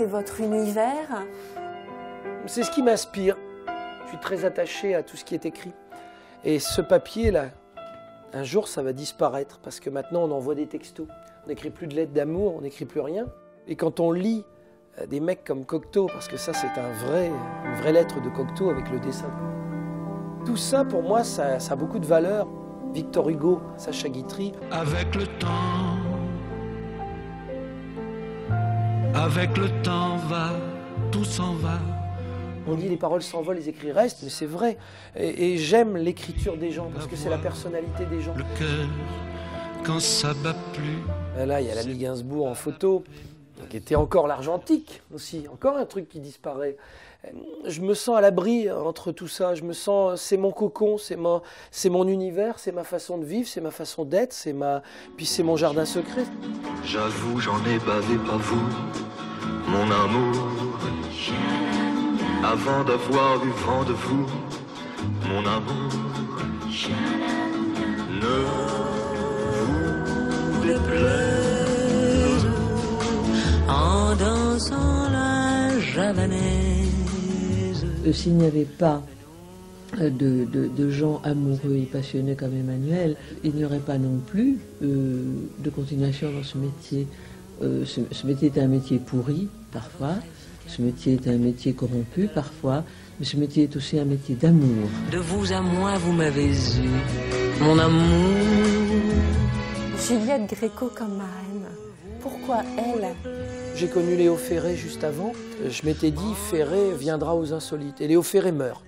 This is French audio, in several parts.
c'est votre univers. C'est ce qui m'inspire. Je suis très attaché à tout ce qui est écrit. Et ce papier-là, un jour, ça va disparaître parce que maintenant, on envoie des textos. On n'écrit plus de lettres d'amour, on n'écrit plus rien. Et quand on lit des mecs comme Cocteau, parce que ça, c'est une vraie lettre de Cocteau avec le dessin. Tout ça, pour moi, ça a beaucoup de valeur. Victor Hugo, Sacha Guitry. Avec le temps va, tout s'en va. On dit les paroles s'envolent, les écrits restent, mais c'est vrai. Et j'aime l'écriture des gens, parce que c'est la personnalité des gens. Le cœur, quand ça bat plus. Et là, il y a l'ami Gainsbourg en photo, qui était encore l'argentique aussi, encore un truc qui disparaît. Je me sens à l'abri entre tout ça, je me sens, c'est mon cocon, c'est mon univers, c'est ma façon de vivre, c'est ma façon d'être, puis c'est mon jardin secret. J'avoue, j'en ai bavé, pas vous, mon amour. Avant d'avoir eu vent de vous, mon amour. Ne vous déplaise en dansant la javanaise. S'il n'y avait pas de gens amoureux et passionnés comme Emmanuel, il n'y aurait pas non plus de continuation dans ce métier. Ce métier est un métier pourri, parfois. Ce métier est un métier corrompu, parfois. Mais ce métier est aussi un métier d'amour. De vous à moi, vous m'avez eu, mon amour. Juliette Gréco comme marraine. Pourquoi elle? J'ai connu Léo Ferré juste avant. Je m'étais dit, Ferré viendra aux Insolites. Et Léo Ferré meurt.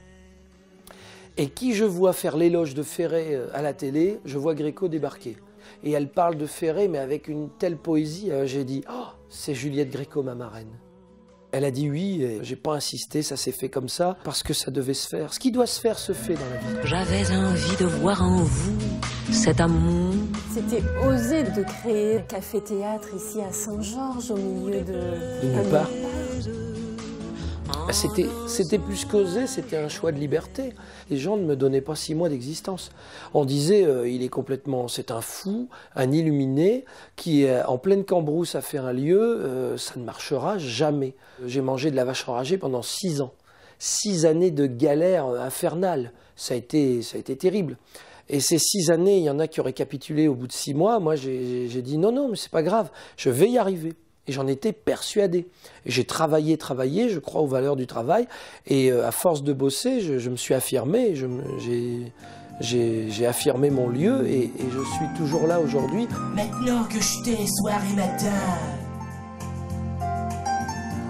Et qui je vois faire l'éloge de Ferré à la télé, je vois Gréco débarquer. Et elle parle de Ferré, mais avec une telle poésie. J'ai dit, oh, c'est Juliette Gréco, ma marraine. Elle a dit oui, et j'ai pas insisté, ça s'est fait comme ça, parce que ça devait se faire. Ce qui doit se faire se fait dans la vie. J'avais envie de voir en vous cet amour. C'était osé de créer un café-théâtre ici à Saint-Georges, au milieu de nulle part. C'était plus qu'osé, c'était un choix de liberté. Les gens ne me donnaient pas 6 mois d'existence. On disait, c'est un fou, un illuminé, qui est en pleine cambrousse à faire un lieu, ça ne marchera jamais. J'ai mangé de la vache enragée pendant 6 ans. 6 années de galère infernale. Ça a été terrible. Et ces 6 années, il y en a qui auraient capitulé au bout de 6 mois. Moi, j'ai dit non, mais c'est pas grave, je vais y arriver. Et j'en étais persuadé. J'ai travaillé, je crois aux valeurs du travail. Et à force de bosser, je me suis affirmé. J'ai affirmé mon lieu et je suis toujours là aujourd'hui. Maintenant que je t'ai soir et matin,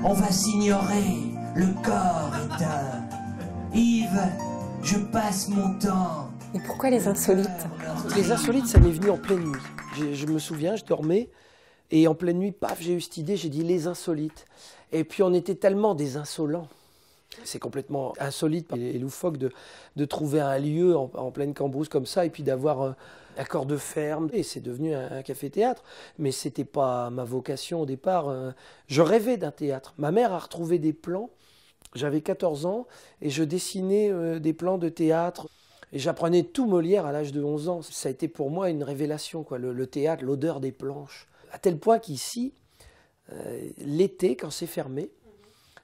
on va s'ignorer, le corps éteint. Yves, je passe mon temps. Et pourquoi les Insolites? Les Insolites, ça m'est venu en pleine nuit. Je me souviens, je dormais. Et en pleine nuit, paf, j'ai eu cette idée, j'ai dit les Insolites. Et puis on était tellement des insolents. C'est complètement insolite et loufoque de trouver un lieu en pleine cambrousse comme ça et puis d'avoir un corps de ferme. Et c'est devenu un café-théâtre. Mais ce n'était pas ma vocation au départ. Je rêvais d'un théâtre. Ma mère a retrouvé des plans. J'avais 14 ans et je dessinais des plans de théâtre. Et j'apprenais tout Molière à l'âge de 11 ans. Ça a été pour moi une révélation, quoi. Le théâtre, l'odeur des planches. À tel point qu'ici, l'été, quand c'est fermé,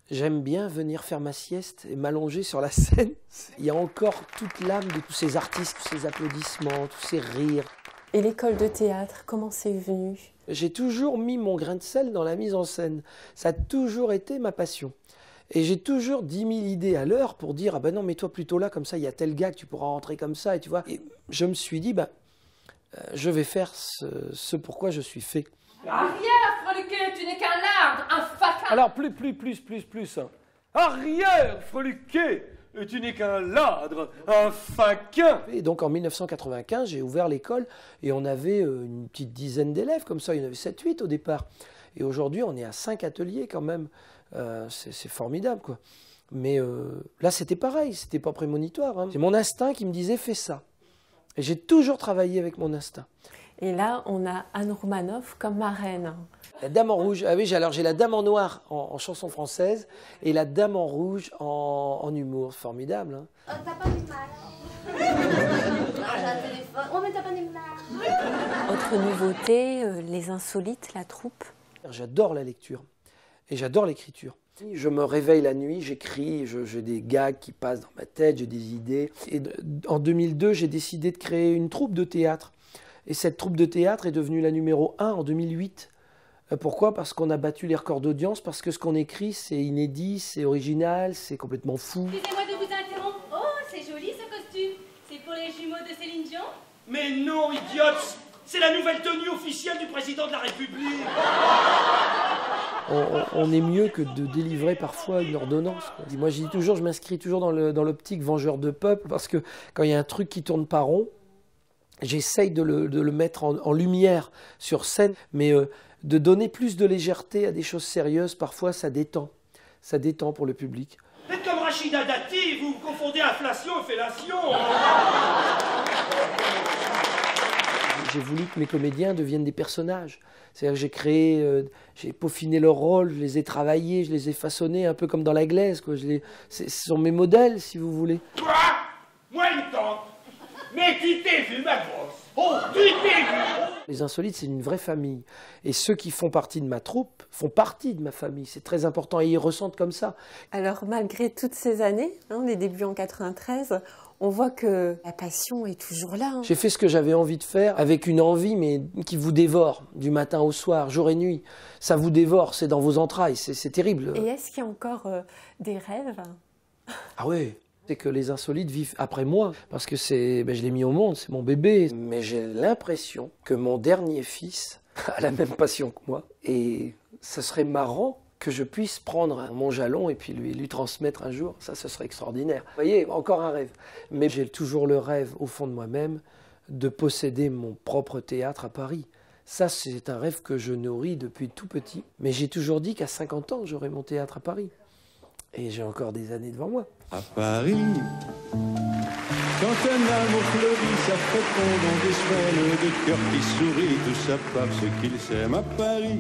j'aime bien venir faire ma sieste et m'allonger sur la scène. Il y a encore toute l'âme de tous ces artistes, tous ces applaudissements, tous ces rires. Et l'école de théâtre, comment c'est venu? J'ai toujours mis mon grain de sel dans la mise en scène. Ça a toujours été ma passion. Et j'ai toujours 10 000 idées à l'heure pour dire « Ah ben non, mets-toi plutôt là, comme ça, il y a tel gars que tu pourras rentrer comme ça. » Et tu vois. Et je me suis dit je vais faire ce pourquoi je suis fait. Arrière, Freluquet, tu n'es qu'un larde, un faquin. Alors, plus. Hein. Arrière, Freluquet, tu n'es qu'un ladre, un faquin. Et donc, en 1995, j'ai ouvert l'école et on avait une petite dizaine d'élèves, comme ça, il y en avait 7-8 au départ. Et aujourd'hui, on est à 5 ateliers quand même. C'est formidable, quoi. Mais là, c'était pareil, c'était pas prémonitoire. Hein. C'est mon instinct qui me disait, fais ça. Et j'ai toujours travaillé avec mon instinct. Et là, on a Anne Romanoff comme marraine. La Dame en rouge. Ah oui, alors j'ai la Dame en noir en chanson française et la Dame en rouge en humour. Formidable. Hein. Oh, t'as pas du mal. J'ai un téléphone. Oh, mais t'as pas du mal. Autre nouveauté, les Insolites, la troupe. J'adore la lecture. Et j'adore l'écriture. Je me réveille la nuit, j'écris, j'ai des gags qui passent dans ma tête, j'ai des idées. Et en 2002, j'ai décidé de créer une troupe de théâtre. Et cette troupe de théâtre est devenue la numéro 1 en 2008. Pourquoi? Parce qu'on a battu les records d'audience, parce que ce qu'on écrit, c'est inédit, c'est original, c'est complètement fou. Excusez-moi de vous interrompre. Oh, c'est joli ce costume. C'est pour les jumeaux de Céline Dion? Mais non, idiote! C'est la nouvelle tenue officielle du président de la République. On est mieux que de délivrer parfois une ordonnance, quoi. Moi, je dis toujours, je m'inscris toujours dans l'optique vengeur de peuple, parce que quand il y a un truc qui tourne pas rond, j'essaye de le mettre en lumière sur scène, mais de donner plus de légèreté à des choses sérieuses, parfois ça détend pour le public. Faites comme Rachida Dati, vous confondez inflation et fellation. J'ai voulu que mes comédiens deviennent des personnages. C'est-à-dire que j'ai peaufiné leur rôle, je les ai travaillés, je les ai façonnés un peu comme dans la glaise, quoi. Ce sont mes modèles, si vous voulez. Quoi? Moi une tante. Mais tu t'es vu, ma grosse. Oh, tu t'es vu. Les Insolites, c'est une vraie famille. Et ceux qui font partie de ma troupe font partie de ma famille. C'est très important et ils ressentent comme ça. Alors, malgré toutes ces années, les débuts en 93, on voit que la passion est toujours là. J'ai fait ce que j'avais envie de faire avec une envie, mais qui vous dévore du matin au soir, jour et nuit. Ça vous dévore, c'est dans vos entrailles, c'est terrible. Et est-ce qu'il y a encore des rêves? Ah oui. C'est que les Insolites vivent après moi, parce que je l'ai mis au monde, c'est mon bébé. Mais j'ai l'impression que mon dernier fils a la même passion que moi. Et ce serait marrant que je puisse prendre mon jalon et puis lui transmettre un jour. Ça, ce serait extraordinaire. Vous voyez, encore un rêve. Mais j'ai toujours le rêve, au fond de moi-même, de posséder mon propre théâtre à Paris. Ça, c'est un rêve que je nourris depuis tout petit. Mais j'ai toujours dit qu'à 50 ans, j'aurai mon théâtre à Paris. Et j'ai encore des années devant moi. À Paris, quand un amour fleurit, ça fréquente dans des semaines de cœurs qui sourient, tout ça parce qu'ils s'aiment à Paris.